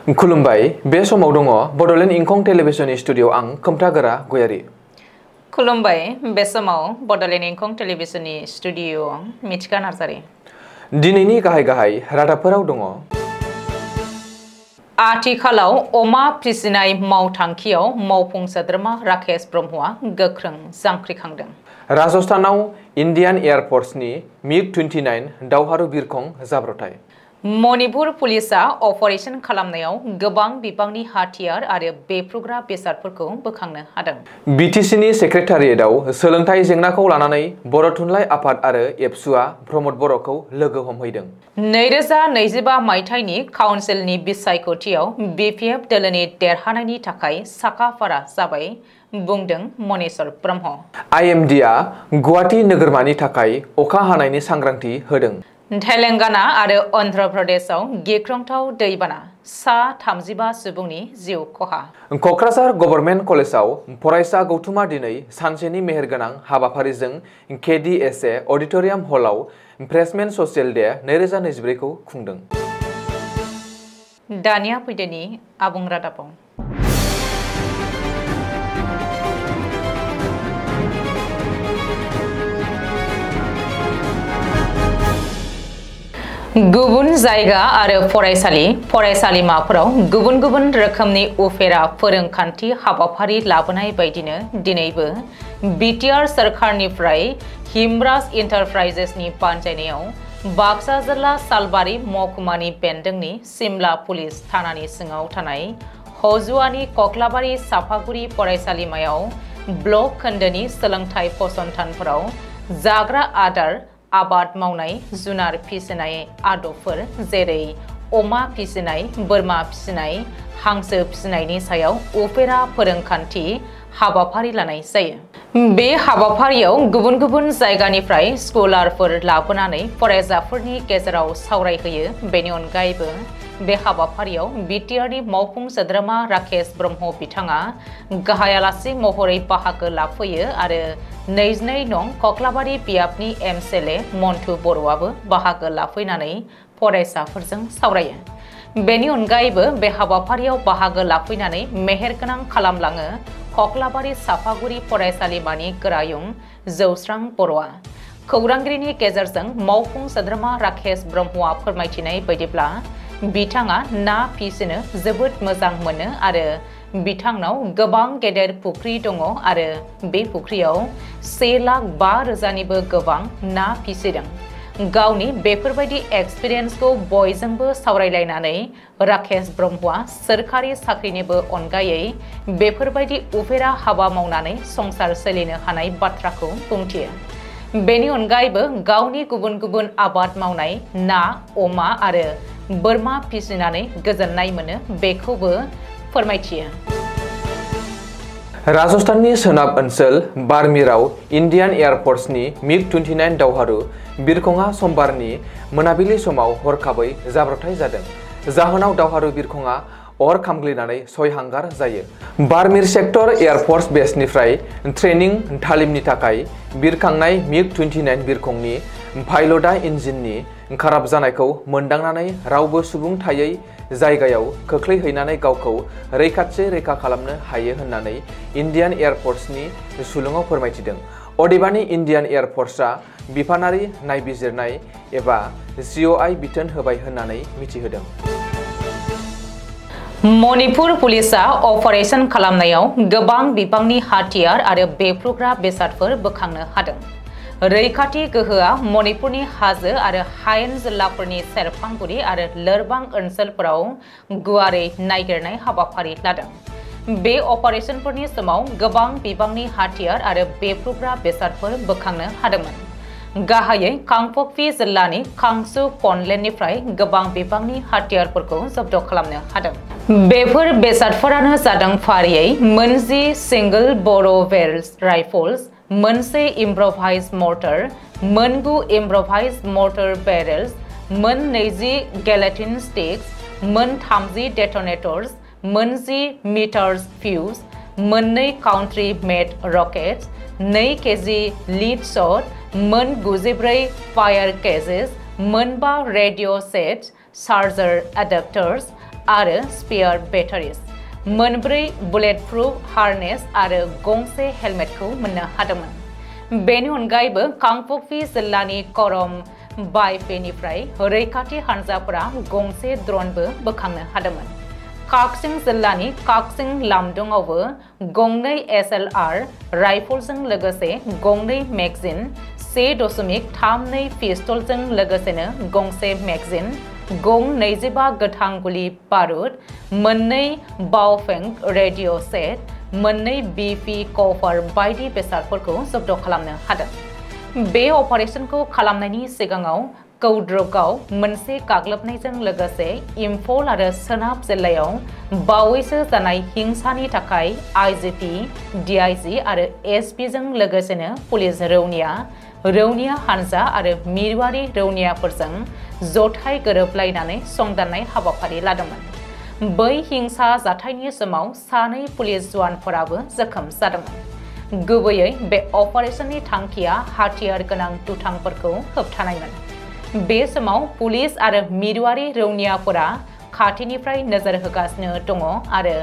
खुलुमबाय बे समाव दङ बडलेण्ड इंखं टेलिभिजननि स्टुडिअ आं खोमथागोरा गयारि। खुलुमबाय बे समाव बडलेण्ड इंखं टेलिभिजननि स्टुडिअ आं मिथिका नार्जारि। दिनैनि गाहाय रादाबफोराव दङ। आथिखालाव अमा फिसिनाय मावथांखियाव मावफुं सोद्रोमा राकेश ब्रह्मआ गोख्रों जांख्रिखांदों। राजस्थानाव इन्डियान एयार फर्सनि मिग-29 दावहारु बिरखं जाब्रबथाय। मणिपुर पुलिसआ अपारेशन खालामनायाव गोबां बिबांनि हाथियार आरो बेफ्रुग्रा बेसादफोरखौ बोखांनो हादों। बिटिसिनि सेक्रेटारियेटआव सोलोंथाइ जेंनाखौ लानानै बर' थुनलाइ आफाद आरो एबसुआ प्रमद बर'खौ लोगो हमहैदों। 2025 मायथाइनि काउन्सिलनि बिसायख'थियाव बिपिएफ दोलोनि देरहानायनि थाखाय साखाफारा जाबाय बुंदों मनेश्वर ब्रह्म। आइएमडिआ गुवाहाटी नोगोरमानि थाखाय अखा हानायनि सांग्रांथि होदों। तेलेंगाना आरो अन्ध्र प्रदेशआव गिख्रंथाव दैबाना, सा 35 सुबुंनि जिउ खहा। क'क्राझार गभर्नमेन्ट कलेजाव फरायसा गौथुमा दिनै सानसेनि मेहेरगोनां हाबाफारिजों केडिएसए अडिटोरियाम हलाव फ्रेशमेन ससियेल डे 2024 खौ खुंदों। दानिया फैदोनि आबुं रादाबाव। गुबुन जायगा आरो फरायसालिमाफोराव गुबुन गुबुन रोखोमनि उफेरा फोरोंखान्थि हाबाफारि लाबोनाय बायदिनो दिनैबो बिटिआर सोरखारनिफ्राय हिमराज इन्टारप्राइजेसनि बानजायनायाव बाक्सा जिल्ला सालबारि महकुमानि बेन्दोंनि सिमला पुलिस थानानि सिङाव थानाय हजुवानि कक्लाबारि साफागुरि फरायसालिमायाव ब्लक खोन्दोनि सोलोंथाइ फसंथानफोराव जाग्रा आदार, आबाद मावनाय, जुनार फिसिनाय आदबफोर जेरै अमा फिसिनाय, बोरमा फिसिनाय, हांसो फिसिनायनि सायाव उफेरा फोरोंखान्थि हाबाफारि लानाय जायो। बे हाबाफारियाव गुबुन गुबुन जायगानिफ्राय स्कलारफोर लाबोनानै फरायसाफोरनि गेजेराव सावरायहोयो। बेनि अनगायैबो बे हाबाफारियाव बिटिआरनि मावफुं सोद्रोमा राकेश ब्रह्म बिथाङा गाहाय आलासि महरै बाहागो लाफैयो आरो 22 नं कक्लाबारि बियाबनि एमएलए मन्टु बर'आबो बाहागो लाफैनानै फरायसाफोरजों सावरायो। बेनि अनगायैबो बे हाबाफारियाव बाहागो लाफैनानै मेहेरगोनां खालामलाङो कक्लाबारि साफागुरि फरायसालिमानि गोरायुं जौस्रां बर'आ। खौरांगिरिनि गेजेरजों मावफुं सोद्रोमा राकेश ब्रह्मआ फोरमायथिनाय बायदिब्ला बिथाङा ना फिसिनो जोबोद मोजां मोनो आरो बिथांनाव गोबां गेदेर फुख्रि दङ आरो बे फुख्रियाव 1,05,000निबो गोबां ना फिसिदों। गावनि बेफोरबायदि एक्सपिरियेन्सखौ बयजोंबो सावरायलायनानै राकेश ब्रह्मआ सोरखारि साख्रिनिबो अनगायै बेफोरबायदि उफेरा हाबा मावनानै संसार सोलिनो हानाय बाथ्राखौ बुंथियो। बेनि अनगायैबो गावनि गुबुन गुबुन आबाद मावनाय, ना, अमा आरो बोरमा फिसिनानै गोजोननाय मोनो बेखौबो फोरमायथियो। राजस्थाननि सोनाब ओनसोल बार्मिराव इन्डियान एयार फर्सनि मिग-29 दावहारु बिरखंआ समबारनि मोनाबिलि समाव हरखाबै जाब्रबथाय जादों। जाहोनाव दावहारु बिरखंआ अर खामग्लिनानै सयहांगार जायो। बार्मिर सेक्टर एयार फर्स बेसनिफ्राय ट्रेनिं तालिमनि थाखाय बिरखांनाय मिग-29 बिरखंनि पाइलटआ इन्जिननि खाराब जानायखौ मोनदांनानै रावबो सुबुं थायै जायगायाव खोख्लैहैनानै गावखौ रैखा खालामनो हायो होननानै इन्डियान एयार फर्सनि सुलुङाव फोरमायथिदों। अदेबानि इन्डियान एयार फर्सआ बिफानारि नायबिजिरनाय एबा COI बिथोन होबाय होननानै मिथिहोदों। मणिपुर पुलिसआ अपारेशन खालामनायाव गोबां बिबांनि हाथियार आरो बेफ्रुग्रा बेसादफोर बोखांनो हादों। रैखाथि गोहोआ मणिपुरनि हाजो आरो हायेन जिल्लाफोरनि सेरफांगुरि आरो लोरबां ओनसोलफोराव गुवारै नागिरनाय हाबाफारि लादों। बे अपारेशनफोरनि समाव गोबां बिबांनि हाथियार आरो बेफ्रुग्रा बेसादफोर बोखांनो हादोंमोन। गाहायै कांपकपि जिल्लानि कांसु पनलेन्डनिफ्राय गोबां बिबांनि हाथियारफोरखौ जब्द खालामनो हादों। बेफोर बेसादफोरानो जादों फारियै मोनजि सिंगल बर' बेरेल्स राइफल्स, मोनसे इम्प्रभाइज मर्टार, मोनगु improvised mortar barrels, 20 gelatin sticks, 30 detonators, 10 metres fuse, 2 country made rockets, 2 KG lead shot, 94 fire cases, 5 radio sets, charger adapters आरो स्पेयार बेटारिज, मोनब्रै बुलेट प्रुफ हार्नेस आरो गंसे हेलमेटखौ मोननो हादोंमोन। बेनि अनगायैबो कांपकपि जिल्लानि करम बायपेनिफ्राय रैखाथि हानजाफोरा गंसे ड्रनबो बोखांनो हादोंमोन। काकसिं जिल्लानि काकसिं लामदुंआवबो गंनै SLR राइफलजों लोगोसे गंनै मेगजिन, 1.32 पिस्तलजों लोगोसेनो गंसे मेगजिन, गं 25 गोथां गुलि बारुद, मोननै बावफें रेडिअ सेट, मोननै BP कभार बायदि बेसादफोरखौ जब्द खालामनो हादों। बे अपारेशनखौ खालामनायनि सिगाङाव कौद्रकआव मोनसे गाग्लोबनायजों लोगोसे इम्फल आरो सोनाब जिल्लायाव बावैसो जानाय हिंसानि थाखाय IGP, DIG आरो SP जों लोगोसेनो पुलिस रौनिया हानजा आरो मिरुआरि रौनियाफोरजों जथाय गोरोबलायनानै संदाननाय हाबाफारि लादोंमोन। बै हिंसा जाथायनि समाव सानै पुलिस जवानफोराबो जखम जादोंमोन। गुबैयै बे अपारेशननि थांखिया हाथियार गोनां दुथांफोरखौ होबथानायमोन। बे समाव पुलिस आरो मिरुआरि रौनियाफोरा खाथिनिफ्राय नोजोर होगासिनो दङ आरो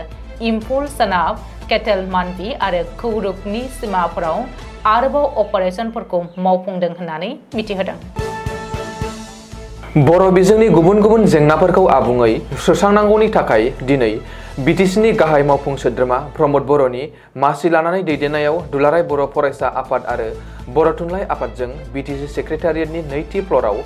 इम्फल सोनाब, केटेलमान्डी आरो कौरुकनि सिमाफोराव आरोबाव अपारेशनफोरखौ मावफुंदों होननानै मिथिहोदों। बर' बिजोंनि गुबुन गुबुन जेंनाफोरखौ आबुङै सुस्रांनांगौनि थाखाय दिनै BTCनि गाहाय मावफुं सोद्रोमा प्रमद बर'नि मासि लानानै दैदेननायाव दुलाराय बर' फरायसा आफाद आरो बर' थुनलाइ आफादजों BTC सेक्रेटारियेटनि नैथि फ्ल'राव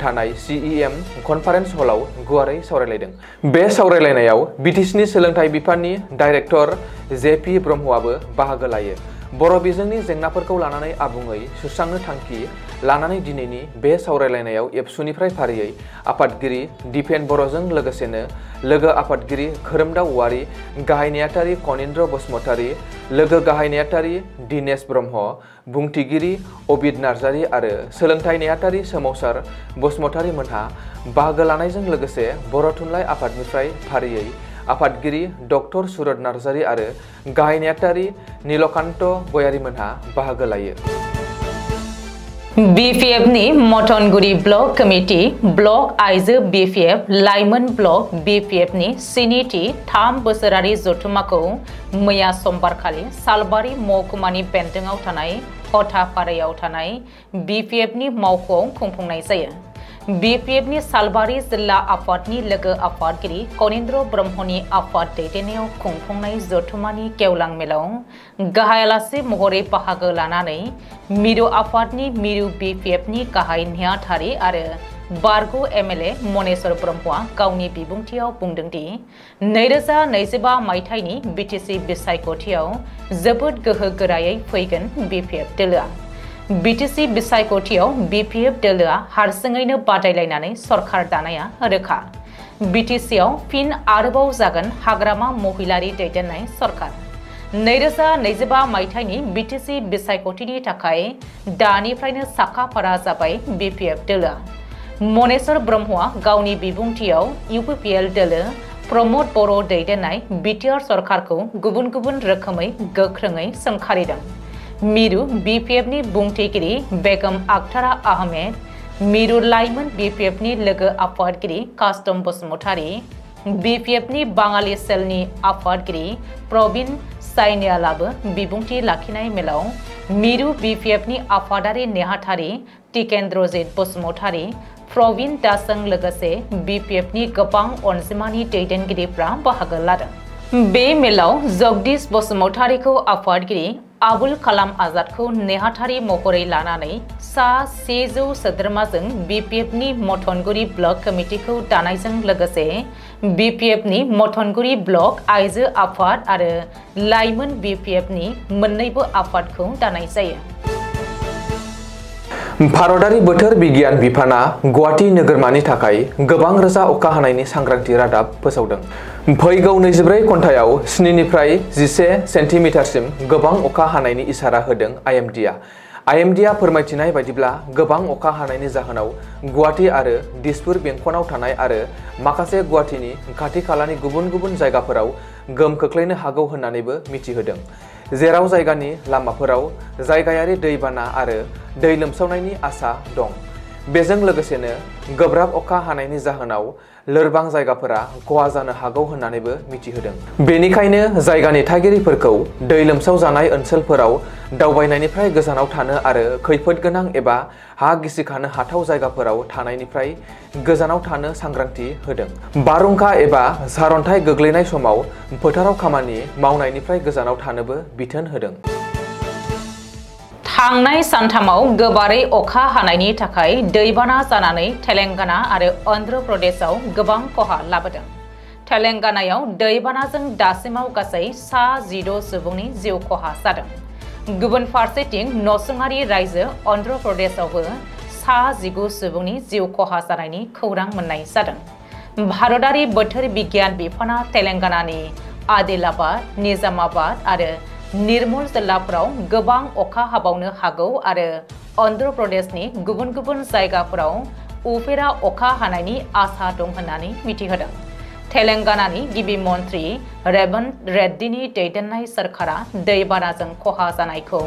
थानाय CEM कनफारेन्स हलाव गुवारै सावरायलायदों। बे सावरायलायनायाव BTCनि सोलोंथाइ बिफाननि डाइरेक्टर JP ब्रह्मआबो बाहागो लायो। बर' बिजोंनि जेंनाफोरखौ लानानै आबुङै सुस्रांनो थांखि लानानै दिनैनि बे सावरायलायनायाव एबसुनिफ्राय फारियै आफादगिरि दिपेन बर'जों लोगोसेनो लोगो आफादगिरि खोरोमदाव औवारी, गाहाय नेहाथारि कनिन्द्र बसुमतारी, लोगो गाहाय नेहाथारि दिनेश ब्रह्म, बुंथिगिरि अबिद नार्जारी आरो सोलोंथाइ नेहाथारि सोमावसार बसुमतारी मोनहा बाहागो लानायजों लोगोसे बर' थुनलाइ आफादनिफ्राय फारियै आफादगिरि डक्टर सुरत नार्जारी आरो गाहाय नेहाथारि नीलकान्त गयारीमोनहा बाहागो लायो। BPFनि मथनगुरि ब्लक कमिटि, ब्लक आइजो BPF, लाइमोन ब्लक BPFनि स्निथि 3 बोसोरारि जथुम्माखौ मैया समबारखालि सालबारि महकुमानि बेन्दोंआव थानाय हथापारायाव थानाय BPFनि मावख'आव खुंफुंनाय जायो। BPFनि सालबारि जिल्ला आफादनि लोगो आफादगिरि कनिन्द्र ब्रह्मनि आफाद दैदेननायाव खुंफुंनाय जथुम्मानि गेवलां मेलाव गाहाय आलासि महरै बाहागो लानानै मिरु आफादनि मिरु BPFनि गाहाय नेहाथारि आरो बारग' MLA मनेश्वर ब्रह्मआ गावनि बिबुंथियाव बुंदोंदि 2025 मायथाइनि BTC बिसायख'थियाव जोबोद गोहो गोरायै फैगोन BPF दोलोआ। BTC बिसायख'थियाव BPF दोलोआ हारसिङैनो बादायलायनानै सरकार दानाया रोखा। BTCआव फिन आरोबाव जागोन हाग्रामा महिलारि दैदेननाय सरकार। 2025 मायथाइनि BTC बिसायख'थिनि थाखाय दानिफ्रायनो साखाफारा जाबाय BPF दोलोआ। मनेश्वर ब्रह्मआ गावनि बिबुंथियाव UPPL दोलो प्रमद बर' दैदेननाय बिटिआर सरकारखौ गुबुन गुबुन रोखोमै गोख्रोङै सोंखारिदों। मिरु BPFनि बुंथिगिरि बेगम आख्तारा आहमेद, मिरु लाइमोन BPFनि लोगो आफादगिरि कास्टम बसुमतारी, BPFनि बाङालि सेलनि आफादगिरि प्रवीण साइनियालाबो बिबुंथि लाखिनाय मेलाव मिरु BPFनि आफादारि नेहाथारि टिकेन्द्रजित बसुमतारी, प्रवीण दासजों लोगोसे BPFनि गोबां अनजिमानि दैदेनगिरिफ्रा बाहागो लादों। बे मेलाव जगदीश बसुमतारीखौ आफादगिरि, आबुल कालाम आजादखौ नेहाथारि महरै लानानै सा 100 सोद्रोमाजों BPFनि मथनगुरि ब्लक कमिटिखौ दानायजों लोगोसे BPFनि मथनगुरि ब्लक आइजो आफाद आरो लाइमोन BPFनि मोन्नैबो आफादखौ दानाय जायो। भारतारि बोथोर बिगियान बिफाना गुवाहाटी नोगोरमानि थाखाय गोबां रोजा अखा हानायनि सांग्रांथि रादाब फोसावदों। फैगौ 24 घन्टायाव 7 निफ्राय 11 सेन्टिमिटारसिम गोबां अखा हानायनि इसारा होदों IMDआ फोरमायथिनाय बायदिब्ला गोबां अखा हानायनि जाहोनाव गुवाहाटी आरो दिसपुर बेंखनाव थानाय आरो माखासे गुवाहाटीनि खाथि खालानि गुबुन गुबुन जायगाफोराव गोहोम खोख्लैनो हागौ होननानैबो मिथिहोदों, जेराव जायगानि लामाफोराव जायगायारि दैबाना आरो दै लोमसावनायनि आसा दं। बेजों लोगोसेनो गोब्राब अखा हानायनि जाहोनाव लोरबां जायगाफोरा खहा जानो हागौ होननानैबो मिथिहोदों। बेनिखायनो जायगानि थागिरिफोरखौ दै लोमसाव जानाय ओनसोलफोराव दावबायनायनिफ्राय गोजानाव थानो आरो खैफोद गोनां एबा हा गिसिखानो हाथाव जायगाफोराव थानायनिफ्राय गोजानाव थानो सांग्रांथि होदों। बारहुंखा एबा सारअन्थाइ गोग्लैनाय समाव फोथाराव खामानि मावनायनिफ्राय गोजानाव थानोबो बिथोन होदों। थांनाय सानथामाव गोबारै अखा हानायनि थाखाय दैबाना जानानै तेलेंगाना आरो अन्ध्र प्रदेशआव गोबां खहा लाबोदों। तेलेंगानायाव दैबानाजों दासिमाव गासै सा 16 सुबुंनि जिउ खहा जादों। गुबुन फारसेथिं नसुङारि रायजो अन्ध्र प्रदेशआवबो सा 19 सुबुंनि जिउ खहा जानायनि खौरां मोननाय जादों। भारतारि बोथोर बिगियान बिफाना तेलेंगानानि आदिलाबाद, निजामाबाद आरो निर्मल जिल्लाफोराव गोबां अखा हाबावनो हागौ आरो अन्ध्र प्रदेशनि गुबुन गुबुन जायगाफोराव उफेरा अखा हानायनि आसा दं होननानै मिथिहोदों। तेलेंगानानि गिबि मन्त्रि रेवन्त रेड्डीनि दैदेननाय सोरखारा दैबानाजों खहा जानायखौ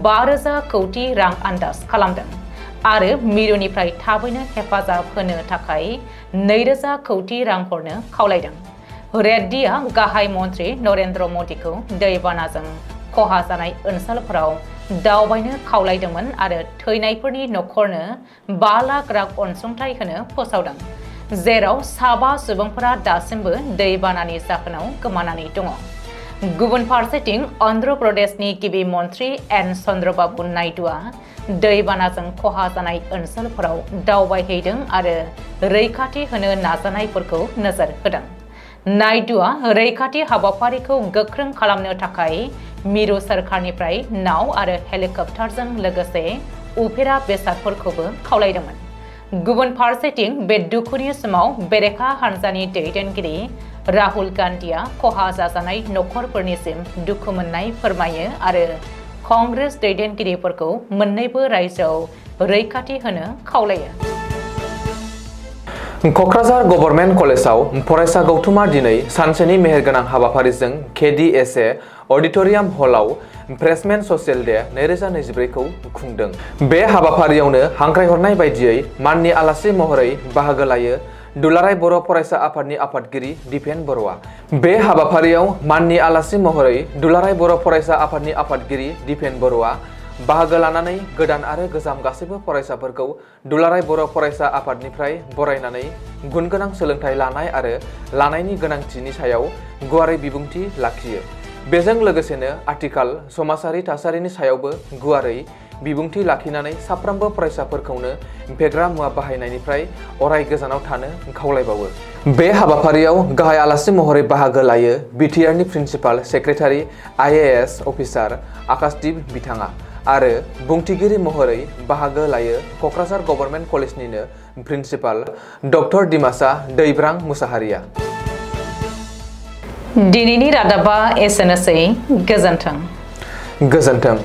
5,000 कौटि रां आन्दाज खालामदों आरो मिरुनिफ्राय थाबैनो हेफाजाब होनो थाखाय 2,000 कौटि रां हरनो खावलायदों। रेड्डीआ गाहाय मन्त्रि नरेन्द्र मदिखौ दैबानाजों खहा जानाय ओनसोलफोराव दावबायनो खावलायदोंमोन आरो थैनायफोरनि नखरनो 5 लाख रां अनसुंथाइ होनो फोसावदों, जेराव 7 सुबुंफोरा दासिमबो दैबानानि जाहोनाव गोमानानै दङ। गुबुन फारसेथिं अन्ध्र प्रदेशनि गिबि मन्त्रि एन चन्द्रबाबु नायडुआ दैबानाजों खहा जानाय ओनसोलफोराव दावबायहैदों आरो रैखाथि होनो नाजानायफोरखौ नोजोर होदों। नायडुआ रैखाथि हाबाफारिखौ गोख्रों खालामनो थाखाय मिरु सोरखारनिफ्राय नाव आरो हेलिकप्टारजों लोगोसे उफेरा बेसादफोरखौबो खावलायदोंमोन। गुबुन फारसेथिं बे दुखुनि समाव बेरेखा हानजानि दैदेनगिरि राहुल गान्धीआ खहा जाजानाय नखरफोरनिसिम दुखु मोननाय फोरमायो आरो कंग्रेस दैदेनगिरिफोरखौ मोन्नैबो रायजोआव रैखाथि होनो खावलायो। क'क्राझार गभर्नमेन्ट कलेजाव फरायसा गौथुमा दिनै सानसेनि मेहेरगोनां हाबाफारिजों KDSA अडिटोरियाम हलाव फ्रेशमेन ससियेल डे 2024 खौ खुंदों। बे हाबाफारियावनो हांख्रायहरनाय बायदियै माननि आलासि महरै बाहागो लायो दुलाराय बर' फरायसा आफादनि आफादगिरि दिपेन बर'आ। बे हाबाफारियाव माननि आलासि महरै दुलाराय बर' फरायसा आफादनि आफादगिरि दिपेन बर'आ बाहागो लानानै गोदान आरो गोजाम गासैबो फरायसाफोरखौ दुलाराय बर' फरायसा आफादनिफ्राय बरायनानै गुनगोनां सोलोंथाइ लानाय आरो लानायनि गोनांथिनि सायाव गुवारै बिबुंथि लाखियो। बेजों लोगोसेनो आथिखाल समाजारि थासारिनि सायावबो गुवारै बिबुंथि लाखिनानै साफ्रोमबो फरायसाफोरखौनो फेग्रा मुवा बाहायनायनिफ्राय अराय गोजानाव थानो खावलायबावो। बे हाबाफारियाव गाहाय आलासि महरै बाहागो लायो बिटिआरनि principal secretary IAS officer Akashdeep बिथाङा आरो बुंथिगिरि महरै बाहागो लायो क'क्राझार गभर्नमेन्ट कलेजनिनो प्रिन्सिपाल डक्टर दिमासा दैब्रां मुसाहारिया। दिनैनि रादाबा एसेनोसै। गोजोन्थों।